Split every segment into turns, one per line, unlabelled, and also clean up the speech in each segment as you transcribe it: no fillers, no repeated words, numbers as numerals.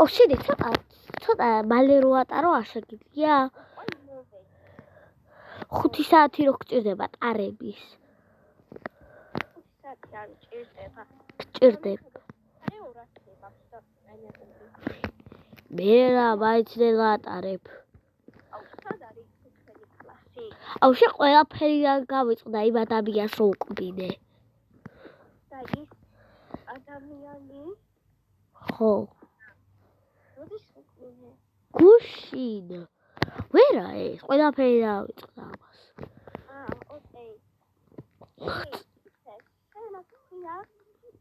შვიდი ცოტა მალე რო ატარო არ შეგიძლია 5 საათი რო გჭირდება ტარების
5 საათი არ ჭირდება
გჭირდება მე რა მაინც ლატარებ
სად არის თქვენი კლასი
შე ყველაფერი გავიწყდა იმ ადამიანს რო უკბინე
და ის ადამიანი
ხო
როდის უკბინე
გუშინ ვერა ეს ყველაფერი დავიწყდა ამას
ოკეი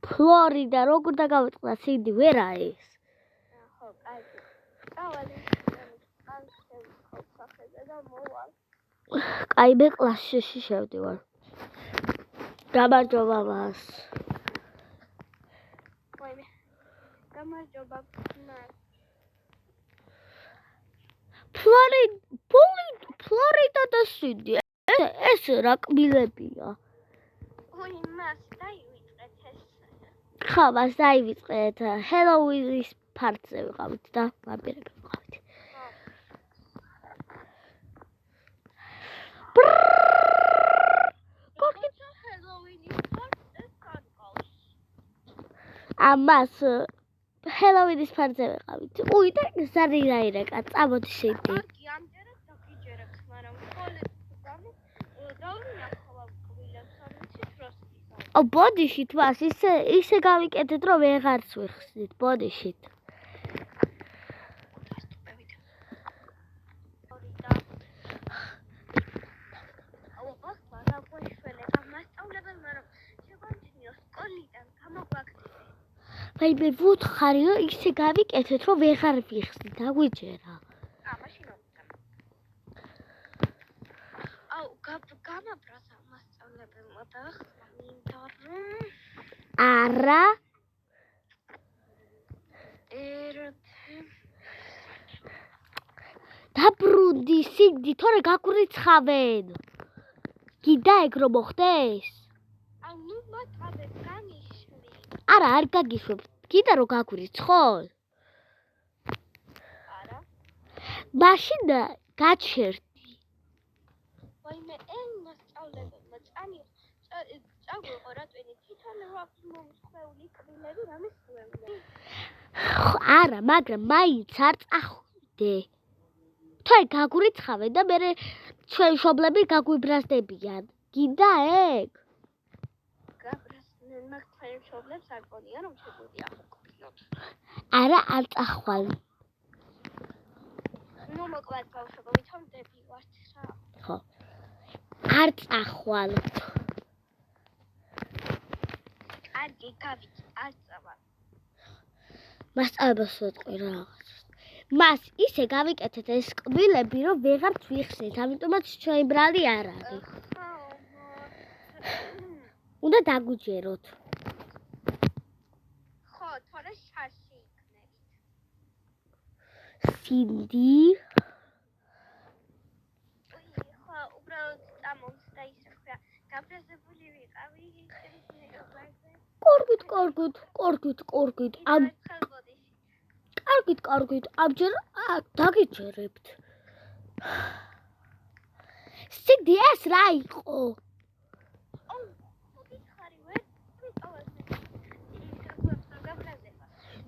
ფლორიდა როგორ დაგავიწყდა სინდი ვერა ეს
ხო კაი წავალი და მოვალ
კაი მე კლასში შევდივარ გამარჯობა მას
გამარჯობა
ფლორიდა და სინდი ეს რა კბილებია
მას დაივიწყეთ ეს
ხა მას დაივიწყეთ ჰელოუინის ფარცზე ვიყავით და ვამპირები ვიყავით ამას ჰელოუინის ფარცზე ვიყავით უი და ზარირაირეკა წამოდი შეიდი
ამჯერად დაგიჯერებს მაგრამ
ბოდიშით მას ისე გავიკეთეთ რომ ვეღარც ვიხსნით ბოდიშით აი მე ვუთხარი რომ ისე გავიკეთეთ რომ ვეღარ ვიხსნით აგვიჯერა
გამაბრაზა მასწავლებელმა და მინდა რომ
არა დაბრუნდი სინდი თორე გაგვრიცხავენ გინდა ეგ რომ მოხდეს
ნუ მათაბე განიშვი
არა არ გაგიშვებ გინდა რომ გაგვირიცხოთ
არა
მაშინ გაჩერდი
ვაიმე მასწავლებელმა წაგვიყო რატვენი თვითონ აქვს მომსხვეული კბილები რამის უემდე
არა მაგრამ მაინც არ წახვიდე თორე გაგვირიცხავენ და მე ჩვენ მშობლები გაგვიბრაზდებიან გინდა ეგ
გაბრაზდნენ მაგ თქვენ მშობლებს არ გონია რომ შეგვიძლია ყოფილოთ
არა არ წახვალ
ნუ მოკლედ ბავშვებო ვითომდები ვართ რა
ხო არ წახვალ
კარგი გავიც არ წავალ
მასწავლებელს ვეთყვი რაღაც მას ისე გავიკეთეთ ეს კბილები რომ ვეღარც ვიხსნით ამიტომაც ჩვენი ბრალი არ არის უნდა დაგვიჯეროთ
ხო თორე შარში იქნებით
სინდი
ხო უბრალოდ წამოვსდა ისე ხა გაბრაზებული ვიყავი კორგით
ამ კარგით ამჯერ დაგიჯერებთ სინდი ეს რა იყო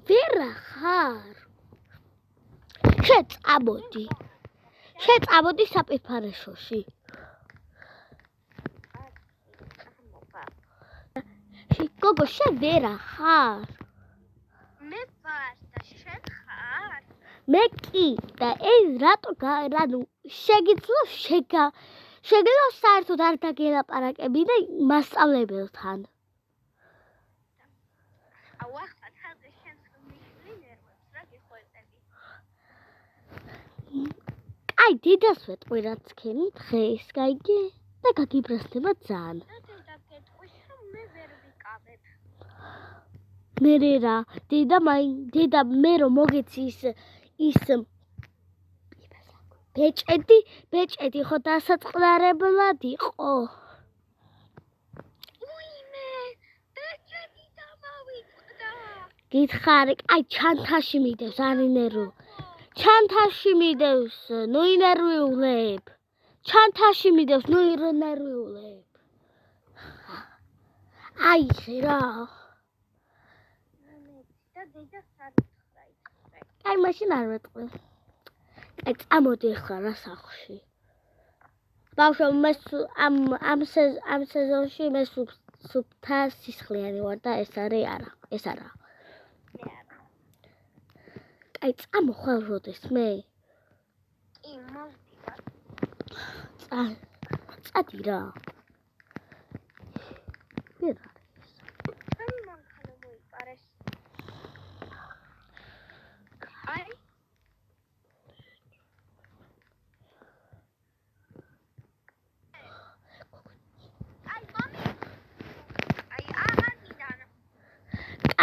ვერა ხარ შეწამოდი საპირფარეშოში გოგო შენ ვერა ხარ
მე ვარ და შენ ხარ
მე კი და ეს რატო რანუ შეგიძლია საერთოდ არ დაგელაპარაკები და მასწავლებელთან
ახლა თავზე შენს მიშვი ნერვებს რა გიხვეწები
აი დიდას ვეტყვი რაც ქენი დღეს გაიგე და გაგიბრაზდება ძალიან მე რა დედა მე რომ მოგეცი ის ბეჭედი ხო დასაწყლარებლად იყო
უიმე ბეჭედი დამავიწყდა
გითხარი, აი ჩანთაში მიდევს არინერვი. ჩანთაში მიდევს ნუ ინერვიულებ. ჩანთაში მიდევს ნუ ინერვიულებ. აი რა.
და დედას არ უთხრა.
აი მაშინ არ ვეტყვი. აი წამოდი ახლა რა სახლში. ბავშვო მე ამ სეზონში მე სუფთა სისხლიანი ვარ და ეს არის არა. ეს არა. აი წამოხვალ როდეს მე.
კი, მოვდივარ.
წადი რა. ვერ არის.
აი მანქანა მოიყარეს. აი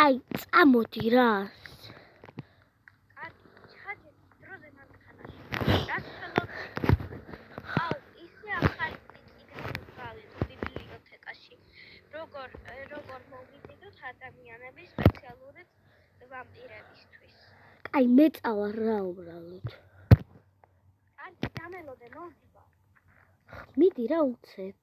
აი წამოდი რა.
როგორ მოვიდოდოთ ადამიანების სპეციალურად ვამპირებისთვის.
აი მე წავა რა უბრალოდ.
ან დამელოდე მოვდივარ.
მიდი რა უცებ.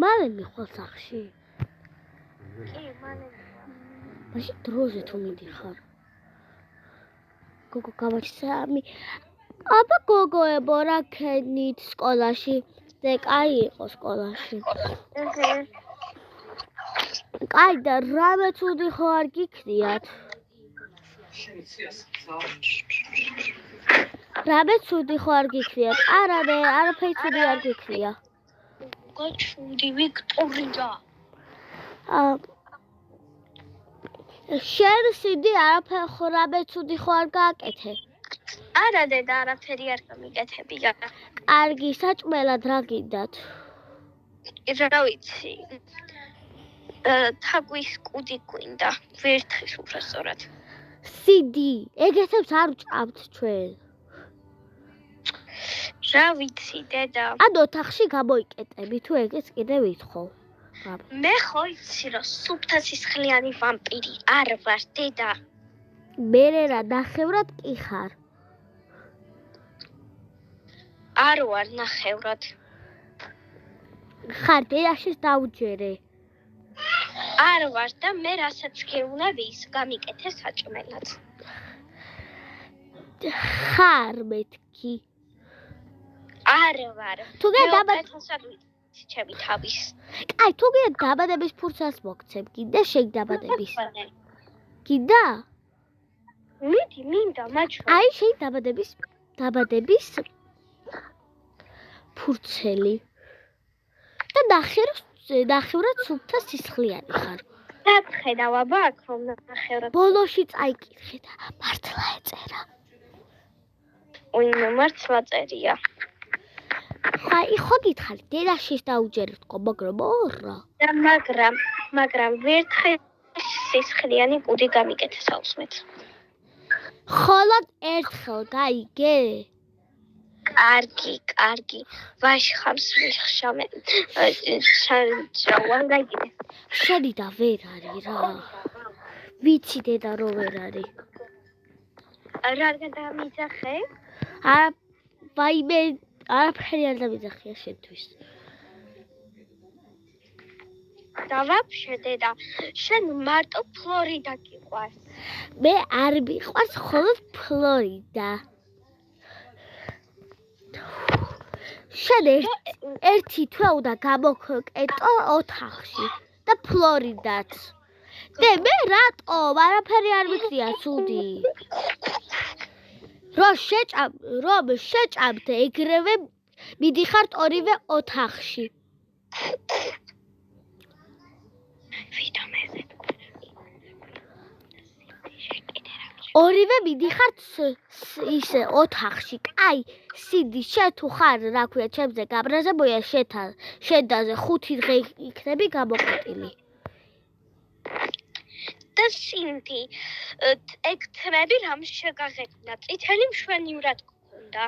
მალე მიხვალ სახში.
კი, მალე.
მაშინ დროზე თუ მიდიხარ. გოგო გავაჩსამი. აბა გოგოებო რა ქენით სკოლაში? ზე კაი იყო სკოლაში. კაი და რამე ცუდი ხო არ გიქნიათ? რამე ცუდი ხო არ გიქნიათ? არანე, არაფერი ცუდი არ გიქნია.
გოჩუდი ვიქტორია.
შენ სიდი არაფერი ხო რამე ცუდი ხო არ გააკეთე?
არა დედა, არაფერი არ გამიკეთებია.
კარგი, საჭმელად რა გინდათ?
რა ვიცი. თაგვის კუდი გვინდა, ვერთხის უბრალოდ.
სიდი, ეგეთებს არ ვჭამთ ჩვენ.
რა ვიცი დედა.
ან ოთახში გამოიკეტები თუ ეგეც კიდე ვითხოვ.
მე ხო იცი რომ სუფთა სისხლიანი ვამპირი არ ვარ დედა.
მერე რა ნახევრად კი ხარ.
არ ვარ ნახევრად.
ხარ დედაშიც დაუჯერე.
არ ვარ და მე რასაც გეუნები ის გამიკეთე საჭმელად.
ხარ მეთქი.
არ ვარ.
თუ
ჩემი თავის.
აი თუ დაბადების ფურცას მოგცემ კიდე შენ დაბადების. კიდე?
მიდი მინდა მაჩვენ.
აი შენ დაბადების ფურცელი. და ნახევრად სუფთა სისხლიანი ხარ.
დახედავ აბა აქ რომ ნახევრად.
ბოლოში წაიკითხე და მართლა ეწერა.
ოინო მართლა წერია.
აი ხო გითხარი დედაშიც დაუჯერეთ ხო მაგრამ ორა.
და მაგრამ ვერთხელ სისხლიანი კუდი გამიკეთე საუცმეთ.
ხოლოდ ერთხელ გაიგე?
კარგი. ვაშხამს ვიხშამე. შენ გაიგე.
შენი და ვერ არის რა. ვიცი დედა რო ვერ არის.
რადგან დამიძახე?
არა ვაიმე არაფერი არ დამიძახია შენთვის.
და ვაფშე დედა, შენ მარტო ფლორიდა გიყვარს.
მე არ მიყვარს მხოლოდ ფლორიდა. შენ ერთი თვე უნდა გამოგკეტო ოთახში და ფლორიდაც. და მე რატომ არაფერი არ მიქნია ცუდი? რომ შეჭამდე ეგრევე მიდიხართ ორივე ოთახში. ორივე მიდიხართ ისე ოთახში. კაი, სიდი, შენ თუ ხარ, რა ქვია, ჩემზე გაბრაზებოია შენდაზე 5 დღე იქნები გამოყეტილი.
და სინდი ექტრები რამ შეგაღებნა წითელი მშვენივრად გქონდა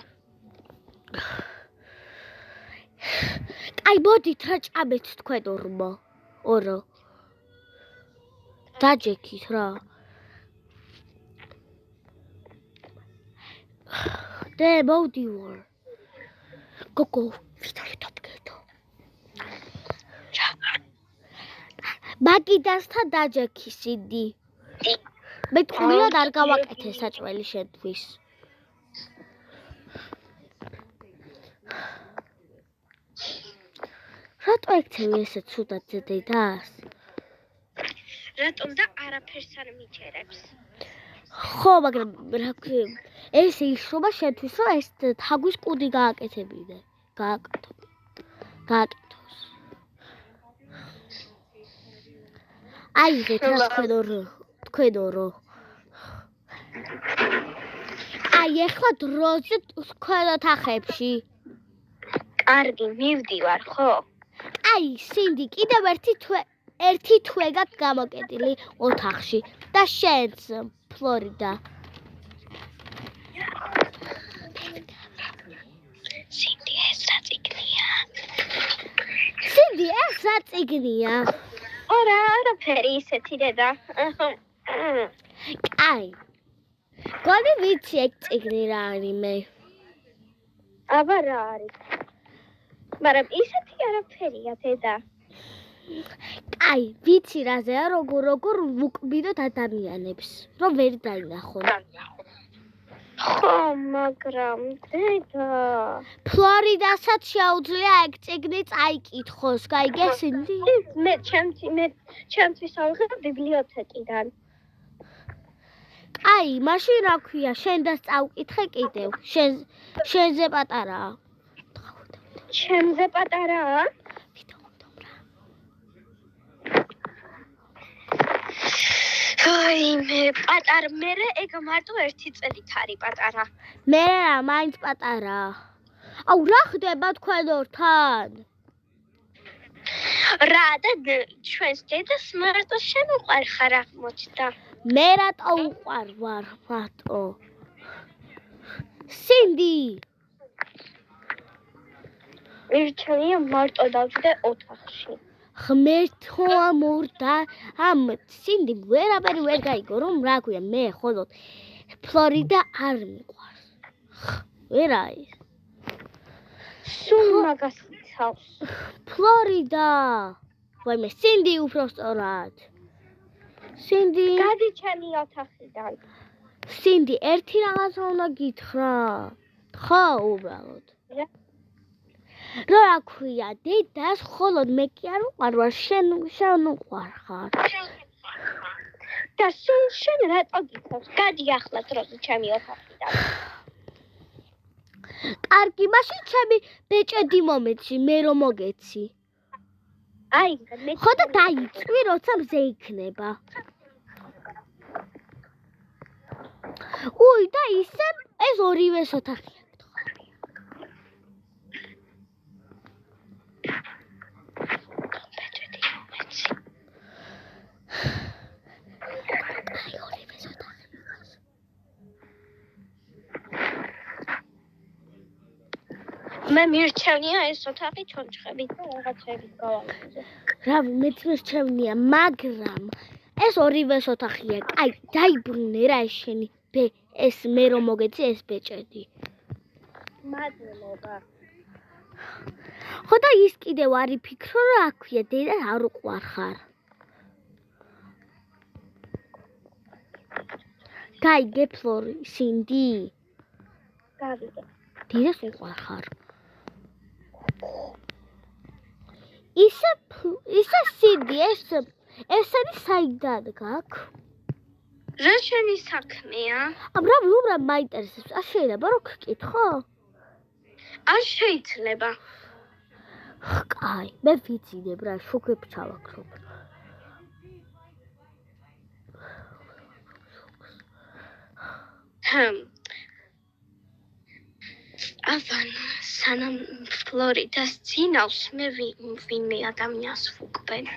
აი მოდით რა ჭამეთ თქვენ ორო დაჯექით რა დე მოვდივარ გოგო ვიდრე დაბგედო მაგიდასთან დაჯექი სინდი მე თქვენად არ გავაკეთე საჭმელი შენთვის რატო ეკცევი ესე ცუდად დედას
რატომ და არაფერს არ მიჯერებს
ხო მაგრამ რა ქვია ესე იშრობა შენთვის რომ ეს თაგვის კუდი გააკეთებინე გააკეთოს აიღეთ რა თქვენ ორო აი ეხლა დროზე თქვენ ოთახებში
კარგი მივდივარ ხო
აი სინდი კიდევ ერთი თვე გაქვს გამოკეტილი ოთახში და შენც ფლორიდა
სინდი ეს
რა წიგნია
ორა არაფერი ისეთი დედა
აი გონი ვიცი ეგ წიგნი რა არის მე
აბა რა არის მაგრამ ისეთი არაფერია დედა
აი ვიცი რაზეა როგორ ვუკბიდოთ ადამიანებს რომ ვერ დაინახონ
ხო მაგრამ დედა
ფლორიდასაც შეუძლია ეგ წიგნი წაიკითხოს გაიგესინდი
მე ჩემთვის ავიღე ბიბლიოთეკიდან
აი მაშინ რა ქვია შენ და წავკითხე კიდევ შენზე პატარაა
ჩემზე პატარაა აი მე პატარ მე ეგ მარტო ერთი წელით არის პატარა
მე რა მაინც პატარაა აუ რა ხდება თქვენ ორთან
რა და ჩვენს დედას მარტო შენ უყვარ ხარ აღმოჩნდა
მე რატო უყვარ ვარ მარტო სინდი
მირჩენია მარტო დავჯდე ოთახში
ღმერთო ამორდა ამ სინდი ვერაფერი ვერ გაიგო რომ რა ქვია მე ხოლოდ ფლორიდა არ მიყვარს ვერ არის
სულ მაგას იცავს
ფლორიდა ვაიმე სინდი უფრო სწორად სინდი
გადი ჩემი ოთახიდან
სინდი ერთი რაღაცა უნდა გითხრა ხო უბრალოდ რა ქვია დედას ხოლოდ მე კი არ უყვარ ვარ შენ უყვარ ხარ
და შენ რატო გითხოვს გადი ახლა დროზე ჩემი ოთახიდან
კარგი მაშინ ჩემი ბეჭედი მომეცი მე რომ მოგეცი
აი
ხო და დაიწვი როცა მზე იქნება უი და ისე ეს ორივეს ოთახია
მე მირჩევნია ეს ოთახი ჩონჩხებით და რაღაცებით გავაკეთე.
რა მეც მირჩევნია, მაგრამ ეს ორივეს ოთახია. აი, დაიბრუნე რა ეს შენი ეს მე რომ მოგეცი ეს ბეჭედი.
მადლობა.
ხო და ის კიდევ არ იფიქრო რა ქვია, დედა არ უყვარ ხარ. გაიგე ფლორი, სინდი.
გავიგე.
დედას უყვარ ხარ. ისე სინდი, ეს არის საიდან გაქვს?
რა შენი საქმეა?
უბრალოდ მაინტერესებს. არ შეიძლება რომ გკითხო?
არ შეიძლება.
კაი, მე ვიცინებ რა, შუქებს ჩავაქრობ.
აბან, სანამ ფლორიდას წინავს, მე ვინმე ადამიანს ვუკბენ.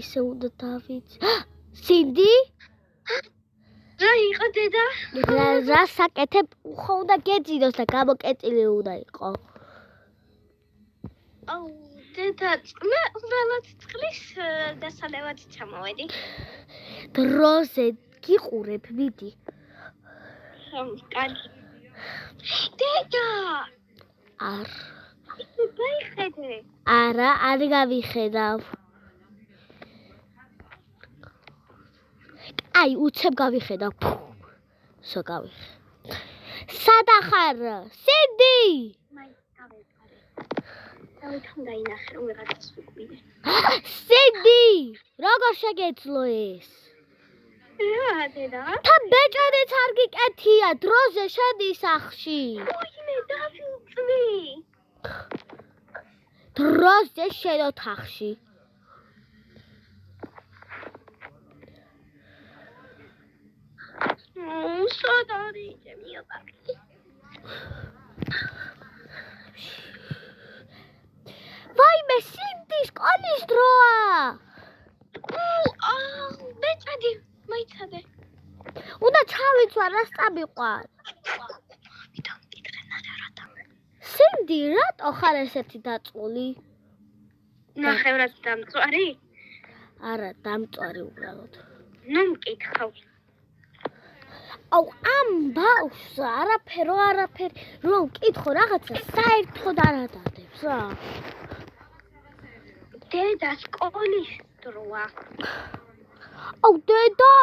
ისე უნდა დავიცი. სინდი?
რა იყო დედა?
რა საკეთებ? ხო უნდა გეძინოს და გამოკეტილი უნდა იყო.
აუ, დედა, მე უბრალოდ წყლის დასალევად ჩამოვედი.
დროზე გიყურებ, მიდი.
კარგი. დედა!
არ.
დაიხედე.
არა, არ გავიხედავ. აი, უცებ გავიხედავ. სო გავიხე. სადახარ? სინდი!
მაინც გავეყარე. დავით უნდა ინახე რომ ვიღაცას ვიკვირე.
სინდი! როგორ შეგეძლო ეს?
რა დედა?
თან ბეჭედიც არ გიკეთია, დროზე შედი სახში.
უიმე დავიწვი.
დროზე შედო თახში.
სად არის ჩემი აბაკი?
ვაიმე, სინდი, სკოლის დროა.
ბეჭედი, მაიცადე.
უნდა ჩავიცვა, რა სწამიყვარ. სინდი, რატო ხარ ესეთი დაწული?
ნახევრად დამწვარი?
არა, დამწვარი უბრალოდ.
ნუ მკითხავ.
აუ, ამ ბავშვს არაფერი რომ მკითხო რაღაცა საერთოდ არ ადადებს რა.
დედა სკოლის დროა.
აუ, დედა!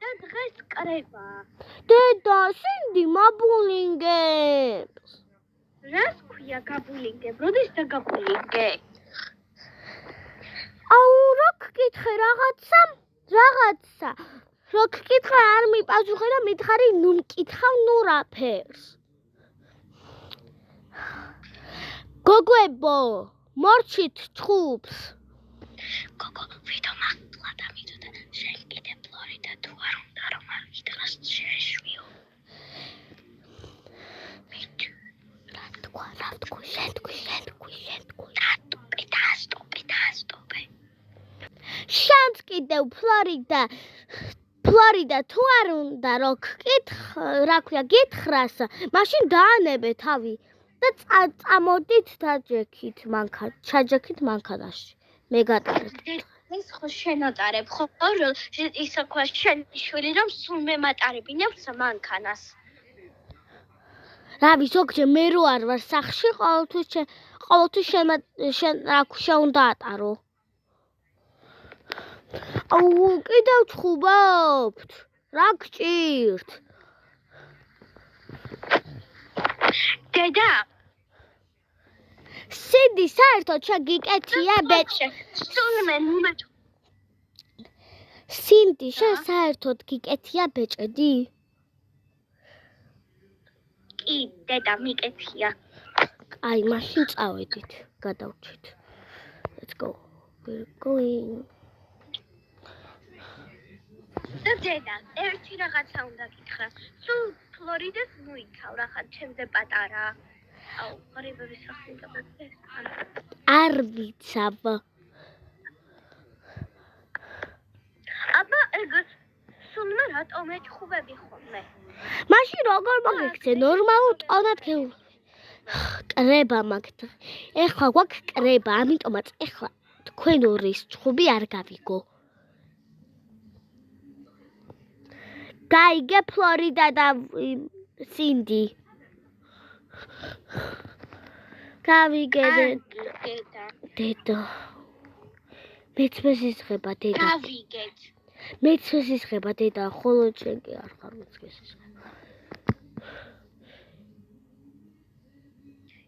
და დღეს კრება.
დედა, სინდი მაბულინგებს.
რას ქვია გაბულინგებ? როდის დაგაბულინგე?
აუ, რა გკითხე რაღაცა? რო გკითხე არ მიპასუხე და მითხარი ნუ მკითხავ ნუ რაფერს. გოგოებო, მორჩით ჩხუბს.
გოგო, ვიდო მართლა დამიდოდა, შენ კიდე ფლორიდა თუ არ უნდა რომ არ ვიდროს შეეშვიო. მით.
რა თქვა, შენ თქვი. დასტოპე. შანს კიდევ ფლორიდა თუ არ უნდა რომ გითხრას, მაშინ დაანებე თავი და წამოდით ჩაჯექით მანქანაში. მე გატარებ.
ეს ხო შენატარებ, ხო? ისა ქვა შენი შვილი რომ სულ მე მატარებინებს მანქანას.
რავი, ზოგჯერ მე რო არ ვარ სახში, ყოველთვის შენ უნდა ატარო. აუ, კიდევ ჩხუბობთ. რა გჭირთ?
დედა,
სინდი, საერთოდ შეგიკეთია ბეჭე.
სულ მე ნუმერ.
სინდი, შენ საერთოდ გიკეთია ბეჭედი?
კი, დედა, მიკეთია.
აი, მაშინ წავედით, გადავჩით. Let's go. We're going.
დედა, ერთი რაღაცა უნდა გითხრა. სულ ფლორიდას მოიცავ რა ჩემზე პატარა. აუ, ღარიბების სახლი დაბადდეს.
არ ვიცავ.
აბა, ეგ სულ მე რატომ ეჩხუბები ხოლმე?
მაშინ როგორ მოგიქცე ნორმალურ ტონად კრება მაგთ. ეხლა გვაქვს კრება, ამიტომაც ეხლა თქვენ ორის ჩხუბი არ გავიგო. გაიგე ფლორიდა და სინდი. გავიგე დედა. მეც მესისხება დედა.
გავიგეთ.
მეც მესისხება დედა, ხოლო შენ კი არ ხარ მესისხება.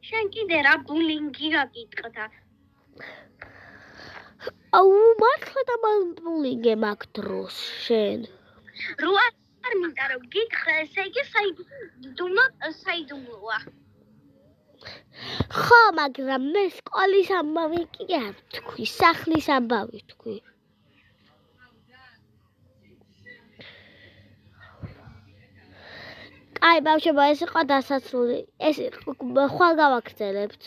შენ კიდე რა ბულინგი რა გიტყდა?
აუ, მართლა დამაბულინგე მაგ დროს შენ.
რო არ მინდა რომ გითხრა, ესე იგი საიდუმლოა.
ხო, მაგრამ მე სკოლის ამბავი კი არ თქვი, სახლის ამბავი თქვი. აი, ბავშვებო, ეს იყო დასასრული. ეს ხვალ გავაგრძელებთ.